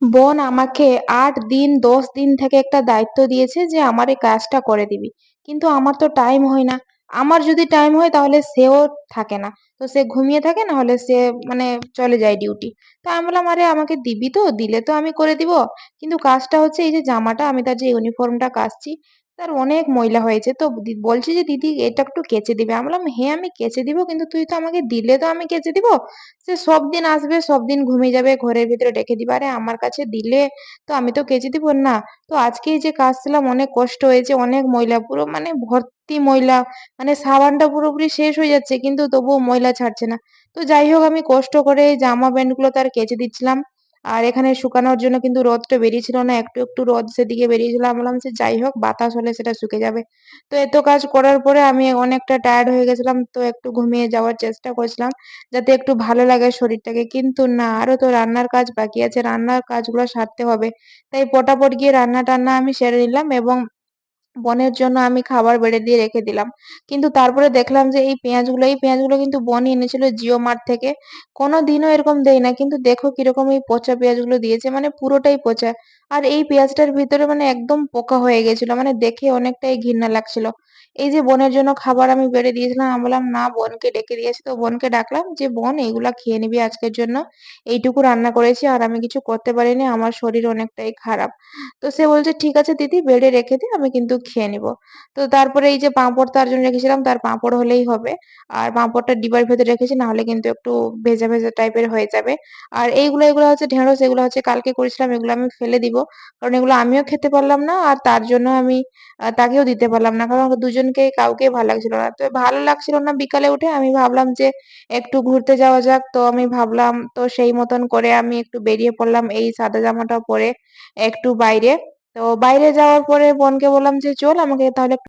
বোন আমাকে ৮ দিন ১০ দিন থেকে একটা দায়িত্ব দিয়েছে যে আমার এই কাজটা করে দিবি। কিন্তু আমার তো টাইম হয় না। আমার যদি টাইম হয় তাহলে সেও থাকে না। তো সে ঘুমিয়ে থাকে না হলে সে মানে চলে যায় ডিউটি। তো আমি বললাম, "আরে আমাকে দিবি তো? দিলে তো আমি করে দিব।" কিন্তু কাজটা হচ্ছে এই যে জামাটা আমি তার যে ইউনিফর্মটা কাচছি, তার অনেক ময়লা হয়েছে। তো বলছে যে, "দিদি এটা একটু কেচে দিবে।" আমি বললাম, "হ্যাঁ, আমি কেচে দিব। কিন্তু তুই তো আমাকে দিলে তো আমি কেচে দিব।" সে সবদিন আসবে, সবদিন ঘুমিয়ে যাবে, ঘরের ভিতরে রেখে দিবে। আরে আমার কাছে দিলে তো আমি তো কেচে দিব না। তো আজকেই যে কাচছিলাম অনেক কষ্ট হয়েছে, অনেক ময়লা পুরো মানে ভর্তি ময়লা। মানে সাবানটা পুরোপুরি শেষ হয়ে যাচ্ছে কিন্তু তবুও ময়লা ছাড়ছে না। তো যাই হোক আমি কষ্ট করে এই জামা প্যান্টগুলো তার কেচে দিচ্ছিলাম। আর এখানে শুকানোর জন্য কিন্তু রোদটা বেরিয়েছিল না। একটু, একটু রোদ সেদিকে বেরিয়েছিল। আমি বললাম যে যাই হোক বাতাস হলে সেটা শুকে যাবে। তো এত কাজ করার পরে আমি অনেকটা টায়ার্ড হয়ে গেছিলাম। তো একটু ঘুমিয়ে যাওয়ার চেষ্টা করছিলাম। যাতে একটু ভালো লাগে শরীরটাকে। কিন্তু না, আরো তো রান্নার কাজ বাকি আছে। রান্নার কাজগুলো সারতে হবে। তাই পটাপট গিয়ে রান্না-টান্না আমি সেরে নিলাম এবং বোনের জন্য আমি খাবার বেড়ে দিয়ে রেখে দিলাম। কিন্তু তারপরে দেখলাম যে এই পেঁয়াজগুলো কিন্তু বোনই এনেছিল জিও মার্ট থেকে। কোনদিনও এরকম দেয় না। কিন্তু দেখো কিরকম এই পচা পেঁয়াজগুলো দিয়েছে। মানে পুরোটাই পচা। আর এই পেঁয়াজটার ভিতরে মানে একদম পোকা হয়ে গেছিল। মানে দেখে অনেকটাই ঘৃণা লাগছিল। এই যে বোনের জন্য খাবার আমি বেড়ে দিয়েছিলাম, আমি বললাম না বোনকে ডেকে দিয়েছি। তো বোনকে ডাকলাম যে, "বোন এইগুলা খেয়ে নিবি আজকের জন্য। এইটুকু রান্না করেছি আর আমি কিছু করতে পারিনি। আমার শরীর অনেকটাই খারাপ।" তো সে বলছে, "ঠিক আছে দিদি বেড়ে রেখে দে, আমি কিন্তু খেয়ে নিবো।" তো তারপরে এই যে পাঁপড় তার জন্য রেখেছিলাম, তার পাঁপড় হলেই হবে। আর পাঁপড়টা ডিবার ভেতরে রেখেছি, না হলে কিন্তু একটু ভেজা, ভেজা টাইপের হয়ে যাবে। আর এগুলো হচ্ছে ঢেঁড়স, এগুলো হচ্ছে কালকে করেছিলাম, এগুলো আমি ফেলে দিব। কারণ এগুলো আমিও খেতে পারলাম না আর তার জন্য আমি তাকেও দিতে পারলাম না। কারণ দুজনকেই কাউকেই ভালো লাগছিল না। তো ভালো লাগছিল না বিকালে উঠে আমি ভাবলাম যে একটু ঘুরতে যাওয়া যাক। তো আমি ভাবলাম তো সেই মতন করে আমি একটু বেরিয়ে পড়লাম এই সাদা জামাটা পরে একটু বাইরে। তো বাইরে যাওয়ার পরে বোনকে বললাম যে, "চল আমাকে তাহলে